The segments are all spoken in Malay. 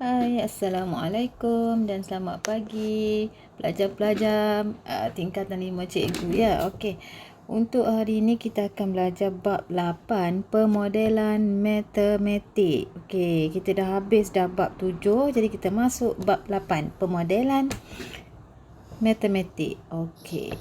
Hai, Assalamualaikum dan selamat pagi pelajar-pelajar tingkatan 5 cikgu ya. Okey. Untuk hari ini kita akan belajar bab 8 pemodelan matematik. Okey, kita dah habis dah bab 7, jadi kita masuk bab 8 pemodelan matematik. Okey.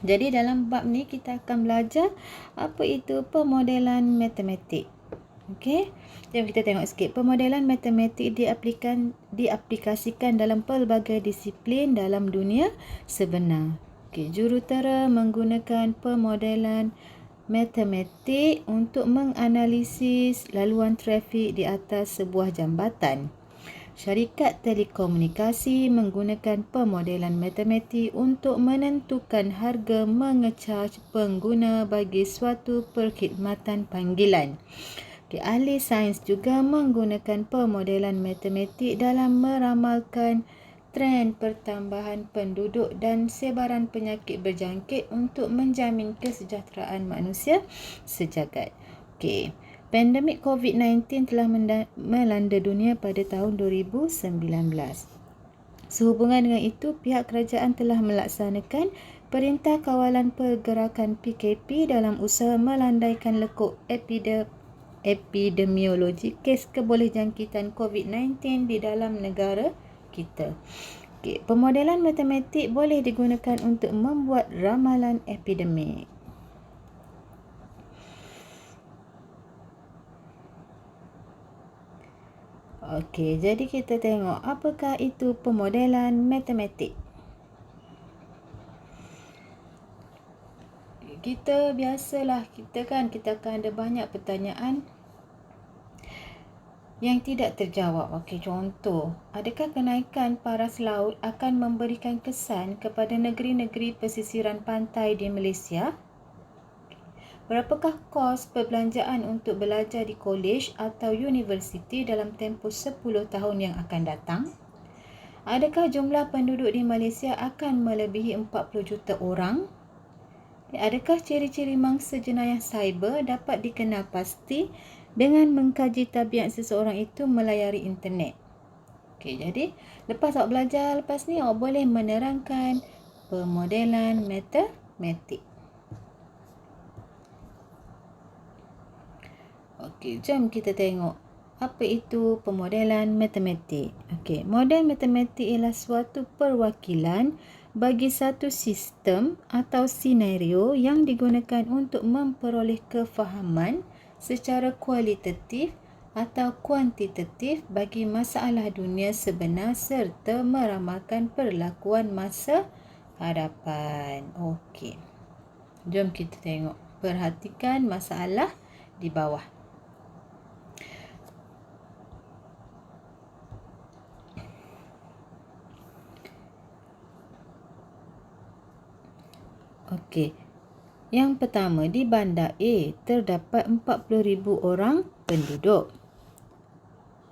Jadi dalam bab ni kita akan belajar apa itu pemodelan matematik. Okey. Jom kita tengok sikit. Pemodelan matematik diaplikasikan dalam pelbagai disiplin dalam dunia sebenar. Okey, jurutera menggunakan pemodelan matematik untuk menganalisis laluan trafik di atas sebuah jambatan. Syarikat telekomunikasi menggunakan pemodelan matematik untuk menentukan harga mengecaj pengguna bagi suatu perkhidmatan panggilan. Okay, ahli sains juga menggunakan pemodelan matematik dalam meramalkan trend pertambahan penduduk dan sebaran penyakit berjangkit untuk menjamin kesejahteraan manusia sejagat. Okey, pandemik COVID-19 telah melanda dunia pada tahun 2019. Sehubungan dengan itu, pihak kerajaan telah melaksanakan Perintah Kawalan Pergerakan PKP dalam usaha melandaikan lekuk epidemiologi kes kebolehjangkitan COVID-19 di dalam negara kita. Okay. Pemodelan matematik boleh digunakan untuk membuat ramalan epidemik. Okey, jadi kita tengok apakah itu pemodelan matematik. Kita biasalah, kita akan ada banyak pertanyaan yang tidak terjawab. Okey, contoh, adakah kenaikan paras laut akan memberikan kesan kepada negeri-negeri pesisiran pantai di Malaysia? Berapakah kos perbelanjaan untuk belajar di kolej atau universiti dalam tempoh 10 tahun yang akan datang? Adakah jumlah penduduk di Malaysia akan melebihi 40 juta orang? Adakah ciri-ciri mangsa jenayah cyber dapat dikenal pasti dengan mengkaji tabiat seseorang itu melayari internet? Okey, jadi lepas awak belajar lepas ni, awak boleh menerangkan pemodelan matematik. Okey, jom kita tengok apa itu pemodelan matematik. Okey, model matematik ialah suatu perwakilan bagi satu sistem atau senario yang digunakan untuk memperoleh kefahaman secara kualitatif atau kuantitatif bagi masalah dunia sebenar serta meramalkan perlakuan masa hadapan. Okey, jom kita tengok. Perhatikan masalah di bawah. Okey. Yang pertama, di bandar A terdapat 40,000 orang penduduk.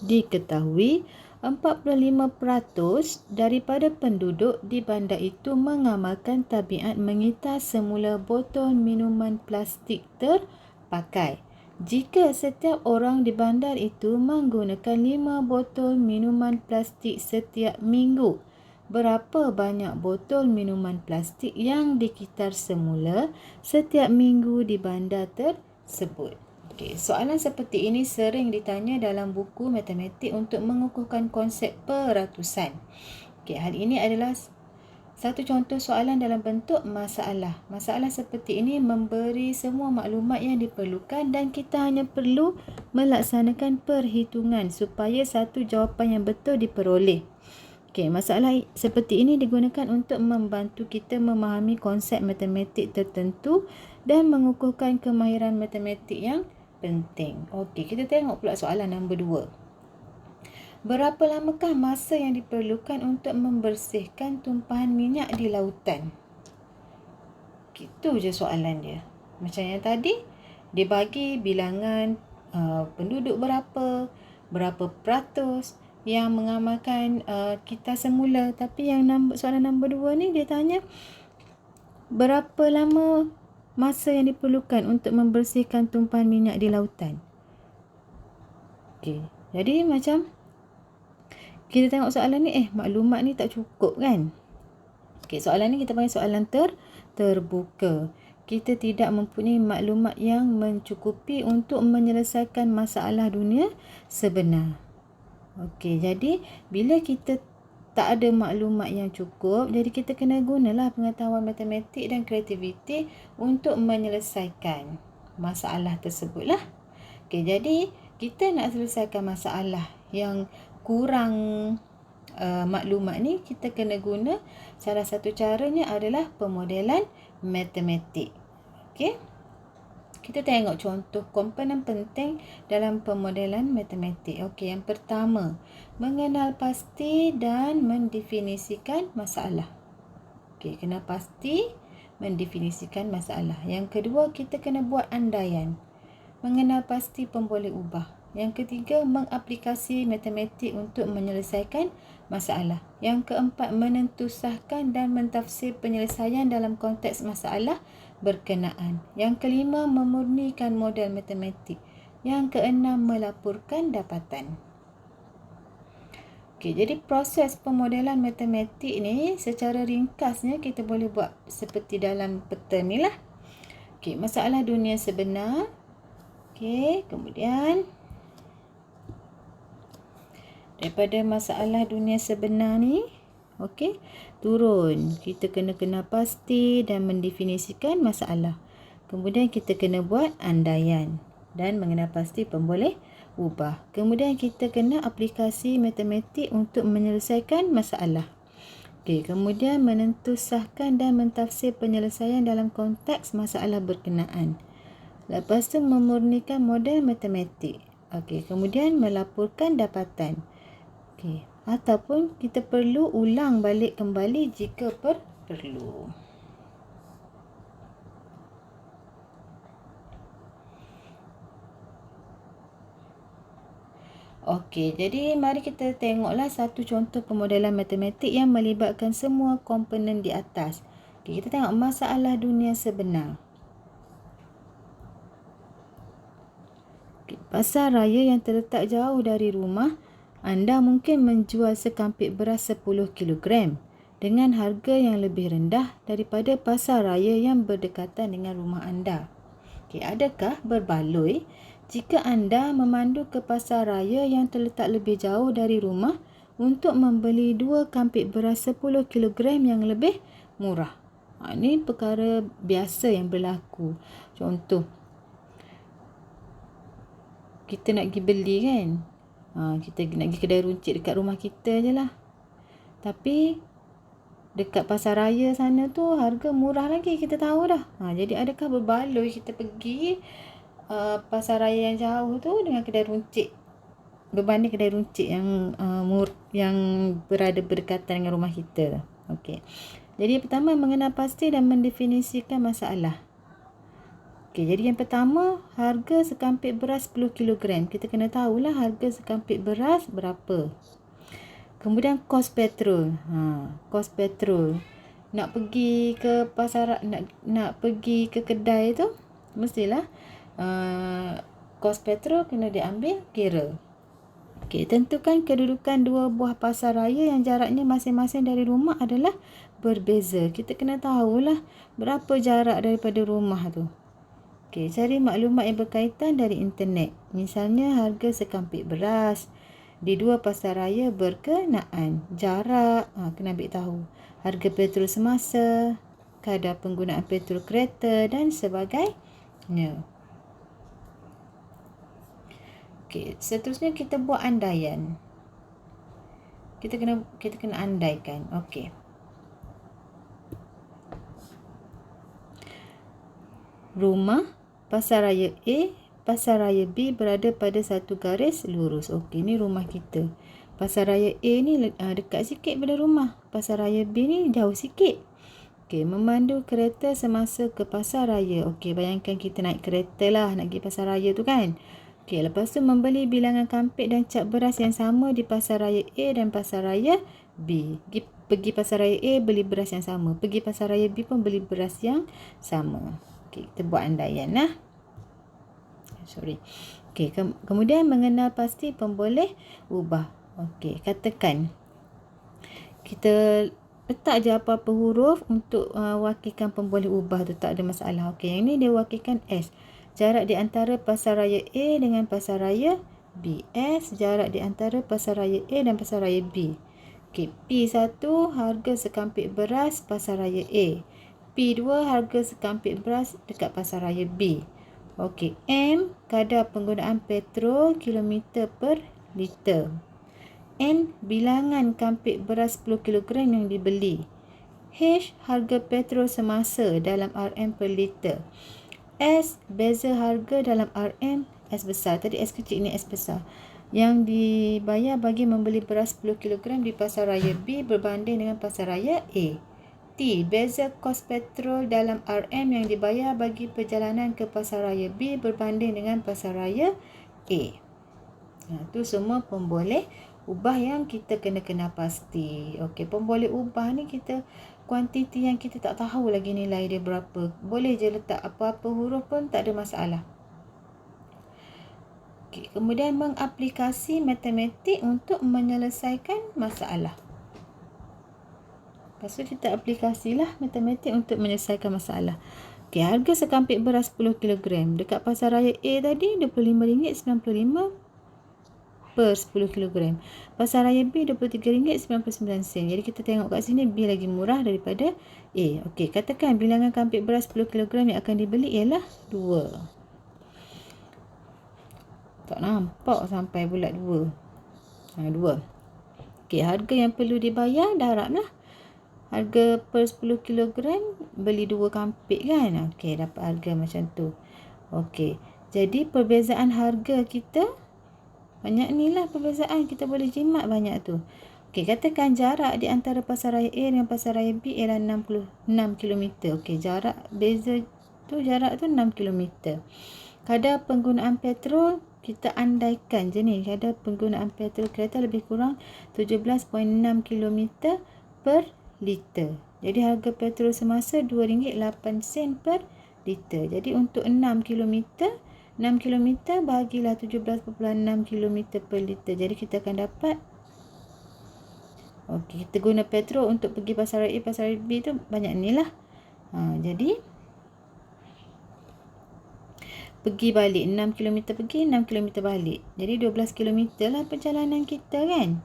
Diketahui 45% daripada penduduk di bandar itu mengamalkan tabiat mengitar semula botol minuman plastik terpakai. Jika setiap orang di bandar itu menggunakan 5 botol minuman plastik setiap minggu, berapa banyak botol minuman plastik yang dikitar semula setiap minggu di bandar tersebut? Okey, soalan seperti ini sering ditanya dalam buku matematik untuk mengukuhkan konsep peratusan. Okey, hal ini adalah satu contoh soalan dalam bentuk masalah. Masalah seperti ini memberi semua maklumat yang diperlukan dan kita hanya perlu melaksanakan perhitungan supaya satu jawapan yang betul diperoleh. Okey, masalah seperti ini digunakan untuk membantu kita memahami konsep matematik tertentu dan mengukuhkan kemahiran matematik yang penting. Okey, kita tengok pula soalan nombor 2. Berapa lamakah masa yang diperlukan untuk membersihkan tumpahan minyak di lautan? Itu je soalan dia. Macam yang tadi, dia bagi bilangan penduduk berapa peratus yang mengamalkan kita semula. Tapi yang soalan nombor 2 ni dia tanya berapa lama masa yang diperlukan untuk membersihkan tumpahan minyak di lautan. Okey, jadi macam kita tengok soalan ni, maklumat ni tak cukup kan. Okey, soalan ni kita panggil soalan terbuka. Kita tidak mempunyai maklumat yang mencukupi untuk menyelesaikan masalah dunia sebenar. Okey, jadi bila kita tak ada maklumat yang cukup, jadi kita kena gunalah pengetahuan matematik dan kreativiti untuk menyelesaikan masalah tersebut lah. Okey, jadi kita nak selesaikan masalah yang kurang maklumat ni, kita kena guna salah satu caranya adalah pemodelan matematik. Okey. Kita tengok contoh komponen penting dalam pemodelan matematik. Okey, yang pertama, mengenal pasti dan mendefinisikan masalah. Okey, kena pasti mendefinisikan masalah. Yang kedua, kita kena buat andaian. Mengenal pasti pun boleh ubah. Yang ketiga, mengaplikasi matematik untuk menyelesaikan masalah. Yang keempat, menentusahkan dan mentafsir penyelesaian dalam konteks masalah berkenaan. Yang kelima, memurnikan model matematik. Yang keenam, melaporkan dapatan. Okey, jadi proses pemodelan matematik ni secara ringkasnya kita boleh buat seperti dalam peta ni lah. Okey, masalah dunia sebenar. Okey, kemudian daripada masalah dunia sebenar ni, okey, turun. Kita kena kenal pasti dan mendefinisikan masalah. Kemudian kita kena buat andaian dan mengenal pasti pun boleh ubah. Kemudian kita kena aplikasi matematik untuk menyelesaikan masalah. Okey, kemudian menentusahkan dan mentafsir penyelesaian dalam konteks masalah berkenaan. Lepas tu memurnikan model matematik. Okey, kemudian melaporkan dapatan. Okey, ataupun kita perlu ulang balik kembali jika perlu. Okey, jadi mari kita tengoklah satu contoh pemodelan matematik yang melibatkan semua komponen di atas. Okey, kita tengok masalah dunia sebenar. Okey, pasar raya yang terletak jauh dari rumah anda mungkin menjual sekampit beras 10 kilogram dengan harga yang lebih rendah daripada pasar raya yang berdekatan dengan rumah anda. Okey, adakah berbaloi jika anda memandu ke pasar raya yang terletak lebih jauh dari rumah untuk membeli 2 kampit beras 10 kilogram yang lebih murah? Ini perkara biasa yang berlaku. Contoh, kita nak pergi beli kan? Kita nak pergi kedai runcit dekat rumah kita je lah. Tapi dekat pasar raya sana tu harga murah lagi, kita tahu dah. Jadi adakah berbaloi kita pergi pasar raya yang jauh tu dengan kedai runcit berbanding kedai runcit yang berada berdekatan dengan rumah kita? Okey. Jadi pertama, mengenal pasti dan mendefinisikan masalah. Okey, jadi yang pertama, harga sekampit beras 10 kilogram. Kita kena tahulah harga sekampit beras berapa. Kemudian kos petrol. Kos petrol. Nak pergi ke pasar, nak pergi ke kedai tu, mestilah kos petrol kena diambil kira. Okey, tentukan kedudukan dua buah pasar raya yang jaraknya masing-masing dari rumah adalah berbeza. Kita kena tahulah berapa jarak daripada rumah tu. Okey, cari maklumat yang berkaitan dari internet. Misalnya harga sekampit beras di dua pasar raya berkenaan. Jarak, kena ambil tahu. Harga petrol semasa, kadar penggunaan petrol kereta dan sebagainya. Okey, seterusnya kita buat andaian. Kita kena andaikan. Okey. Rumah pasar raya A, pasar raya B berada pada satu garis lurus. Okey, ni rumah kita. Pasar raya A ni dekat sikit pada rumah. Pasar raya B ni jauh sikit. Okey, memandu kereta semasa ke pasar raya. Okey, bayangkan kita naik kereta lah nak pergi pasar raya tu kan. Okey, lepas tu membeli bilangan kampit dan cap beras yang sama di pasar raya A dan pasar raya B. Pergi pasar raya A beli beras yang sama. Pergi pasar raya B pun beli beras yang sama. Okey, kita buat andaian lah. Okey, kemudian mengenal pasti pun boleh ubah. Okey, katakan kita letak je apa-apa huruf untuk wakilkan pemboleh ubah tu, tak ada masalah. Okey, yang ni dia wakilkan S. Jarak di antara pasaraya A dengan pasaraya B. S, jarak di antara pasaraya A dan pasaraya B. Okey, P1 harga sekampik beras pasaraya A. P2 harga sekampik beras dekat pasaraya B. Okey, M kadar penggunaan petrol kilometer per liter. N bilangan kampik beras 10 kg yang dibeli. H harga petrol semasa dalam RM per liter. S beza harga dalam RM S besar. Tadi S kecil, ni S besar. Yang dibayar bagi membeli beras 10 kg di pasaraya B berbanding dengan pasaraya A. T beza kos petrol dalam RM yang dibayar bagi perjalanan ke pasaraya B berbanding dengan pasaraya A. Itu semua pemboleh ubah yang kita kena pasti. Okey, pemboleh ubah ni kita kuantiti yang kita tak tahu lagi nilai dia berapa. Boleh je letak apa-apa huruf pun tak ada masalah. Okey, kemudian mengaplikasi matematik untuk menyelesaikan masalah. Lepas tu kita aplikasilah matematik untuk menyelesaikan masalah. Okey, harga sekampik beras 10 kg dekat pasaraya A tadi RM25.95 per 10 kg. Pasaraya B RM23.99. Jadi kita tengok kat sini B lagi murah daripada A. Okey, katakan bilangan kampik beras 10 kg yang akan dibeli ialah 2. Tak nampak sampai bulat 2. 2. Okey, harga yang perlu dibayar darablah. Harga per 10 kg beli 2 kampik kan. Okey, dapat harga macam tu. Okey, jadi perbezaan harga kita banyak ni lah perbezaan, kita boleh jimat banyak tu. Okey, katakan jarak di antara pasaraya A dengan pasaraya B ialah 6 km. Okey, jarak beza tu, jarak tu 6 km. Kadar penggunaan petrol kita andaikan je ni, kadar penggunaan petrol kereta lebih kurang 17.6 km per liter. Jadi harga petrol semasa RM2.08 per liter. Jadi untuk 6 km bahagilah 17.6 km per liter. Jadi kita akan dapat, okey, kita guna petrol untuk pergi pasaraya A, pasaraya B tu banyak ni lah. Jadi pergi balik 6 km pergi, 6 km balik. Jadi 12 km lah perjalanan kita kan.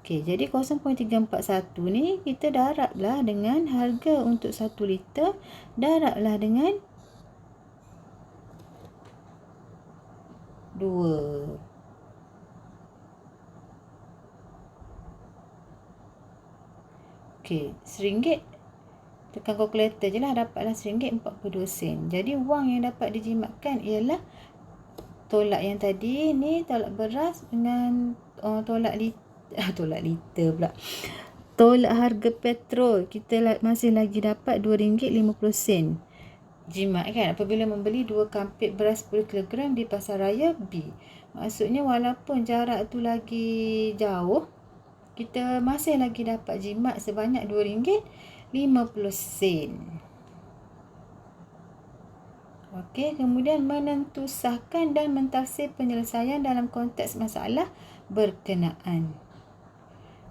Okey, jadi 0.341 ni kita darablah dengan harga untuk 1 liter, darablah dengan 2. Okey, RM1. Tekan kalkulator je lah, dapatlah RM1.42. Jadi wang yang dapat dijimatkan ialah tolak yang tadi ni, tolak beras dengan tolak liter pula. Tolak harga petrol kita masih lagi dapat RM2.50. Jimat kan apabila membeli 2 kampik beras 10 kg di pasaraya B. Maksudnya walaupun jarak tu lagi jauh, kita masih lagi dapat jimat sebanyak RM2.50. Okey, kemudian menentu sahkan dan mentafsir penyelesaian dalam konteks masalah berkenaan.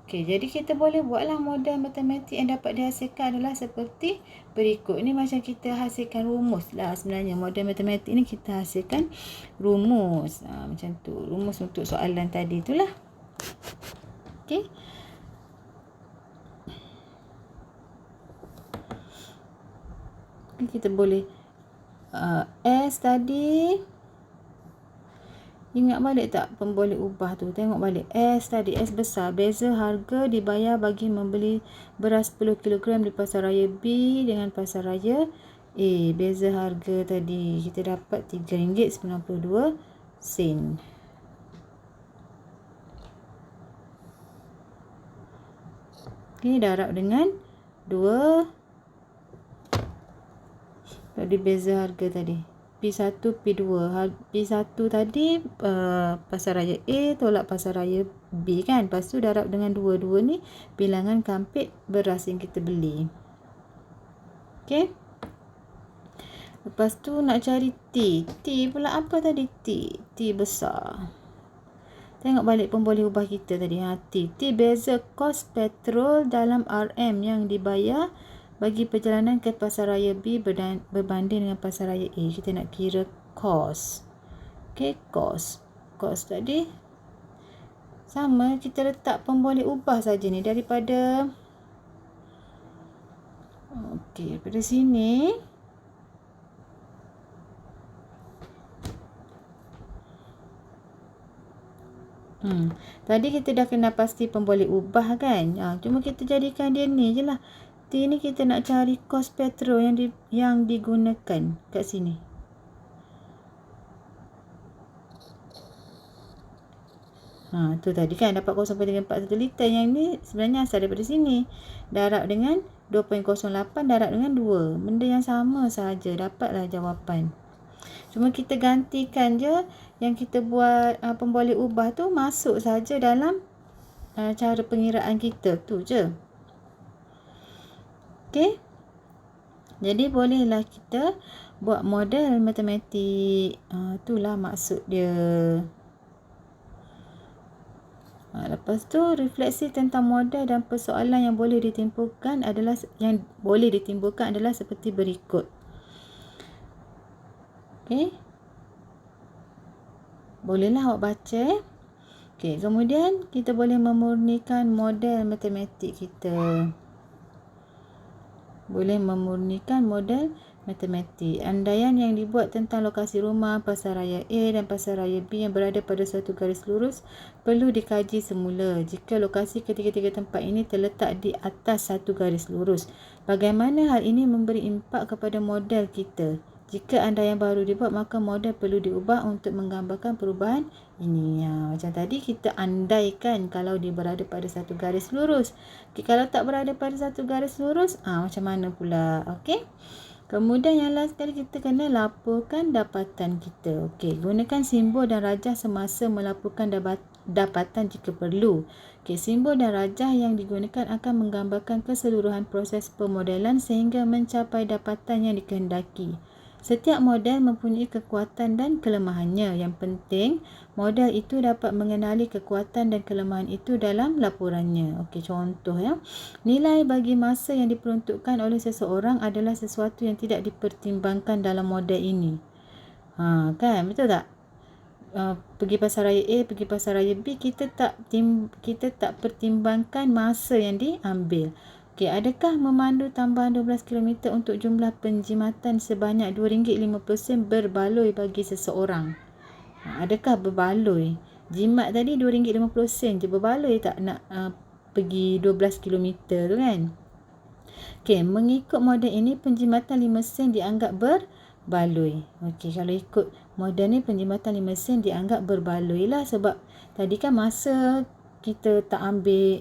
Okey, jadi kita boleh buatlah model matematik yang dapat dihasilkan adalah seperti berikut. Ini macam kita hasilkan rumus lah sebenarnya. Model matematik ni kita hasilkan rumus. Macam tu, rumus untuk soalan tadi itulah. Okey. Kita boleh S tadi, ingat balik tak pemboleh ubah tu? Tengok balik. S tadi, S besar. Beza harga dibayar bagi membeli beras 10 kg di pasaraya B dengan pasaraya A. Beza harga tadi kita dapat RM3.92. Okey, darab dengan 2. Tadi beza harga tadi P1, P2. P1 tadi pasaraya A tolak pasaraya B kan. Lepas tu darab dengan 2. 2 ni bilangan kampik beras yang kita beli. Okey. Lepas tu nak cari T. T pula apa tadi? T besar. Tengok balik pun boleh ubah kita tadi. T beza kos petrol dalam RM yang dibayar bagi perjalanan ke pasaraya B berbanding dengan pasaraya A. Kita nak kira kos. Okey, kos. Kos tadi sama, kita letak pun boleh ubah saja ni daripada daripada sini. Tadi kita dah kena pasti pun boleh ubah kan. Cuma kita jadikan dia ni je lah. T ni kita nak cari kos petrol yang digunakan kat sini. Tu tadi kan dapat 0.341 liter. Yang ni sebenarnya asal daripada sini. Darab dengan 2.08 darab dengan 2. Benda yang sama sahaja. Dapatlah jawapan. Cuma kita gantikan je yang kita buat pun boleh ubah tu masuk saja dalam cara pengiraan kita tu je. Okey. Jadi bolehlah kita buat model matematik. Itulah maksud dia. Lepas tu refleksi tentang model dan persoalan yang boleh ditimbulkan adalah seperti berikut. Okey. Bolehlah awak baca. Okey, kemudian kita boleh memurnikan model matematik kita. Boleh memurnikan model matematik. Andaian yang dibuat tentang lokasi rumah pasaraya A dan pasaraya B yang berada pada suatu garis lurus perlu dikaji semula. Jika lokasi ketiga-tiga tempat ini terletak di atas satu garis lurus, bagaimana hal ini memberi impak kepada model kita? Jika andaian baru dibuat, maka model perlu diubah untuk menggambarkan perubahan ini. Macam tadi kita andaikan kalau dia berada pada satu garis lurus. Okay, kalau tak berada pada satu garis lurus, macam mana pula? Okey. Kemudian yang last sekali kita kena laporkan dapatan kita. Okey, gunakan simbol dan rajah semasa melaporkan dapatan jika perlu. Okey, simbol dan rajah yang digunakan akan menggambarkan keseluruhan proses pemodelan sehingga mencapai dapatan yang dikehendaki. Setiap model mempunyai kekuatan dan kelemahannya. Yang penting, model itu dapat mengenali kekuatan dan kelemahan itu dalam laporannya. Okey, contoh ya. Nilai bagi masa yang diperuntukkan oleh seseorang adalah sesuatu yang tidak dipertimbangkan dalam model ini. Kan? Betul tak? Pergi pasaraya A, pergi pasaraya B, kita tak pertimbangkan masa yang diambil. Okey, adakah memandu tambahan 12 km untuk jumlah penjimatan sebanyak RM2.50 berbaloi bagi seseorang? Adakah berbaloi? Jimat tadi RM2.50 je, berbaloi tak nak pergi 12 km tu kan? Okey, mengikut model ini penjimatan 5 sen dianggap berbaloi. Okey, kalau ikut model ni penjimatan 5 sen dianggap berbaloi lah, sebab tadi kan masa kita tak ambil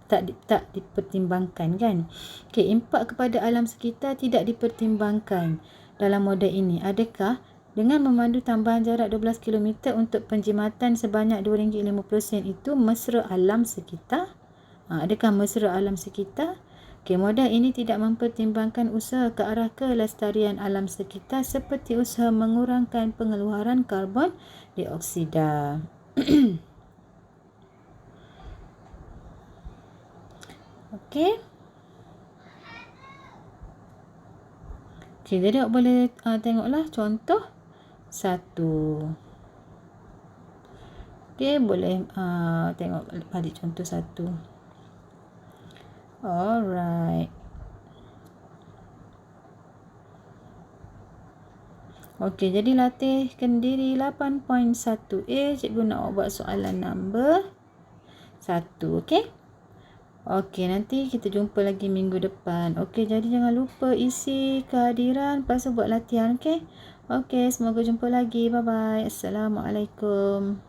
tak dipertimbangkan kan. Okey, impak kepada alam sekitar tidak dipertimbangkan dalam model ini. Adakah dengan memandu tambahan jarak 12 km untuk penjimatan sebanyak RM2.50 itu mesra alam sekitar? Adakah mesra alam sekitar? Okey, model ini tidak mempertimbangkan usaha ke arah kelestarian alam sekitar seperti usaha mengurangkan pengeluaran karbon dioksida. Okey. Okey, jadi awak boleh tengoklah contoh 1. Okey, boleh tengok balik contoh 1. Alright. Okey, jadi latih kendiri 8.1A. Cikgu nak buat soalan nombor 1. Okey. Okey, nanti kita jumpa lagi minggu depan. Okey, jadi jangan lupa isi kehadiran, lepas tu buat latihan. Okey. Okey, semoga jumpa lagi. Bye-bye. Assalamualaikum.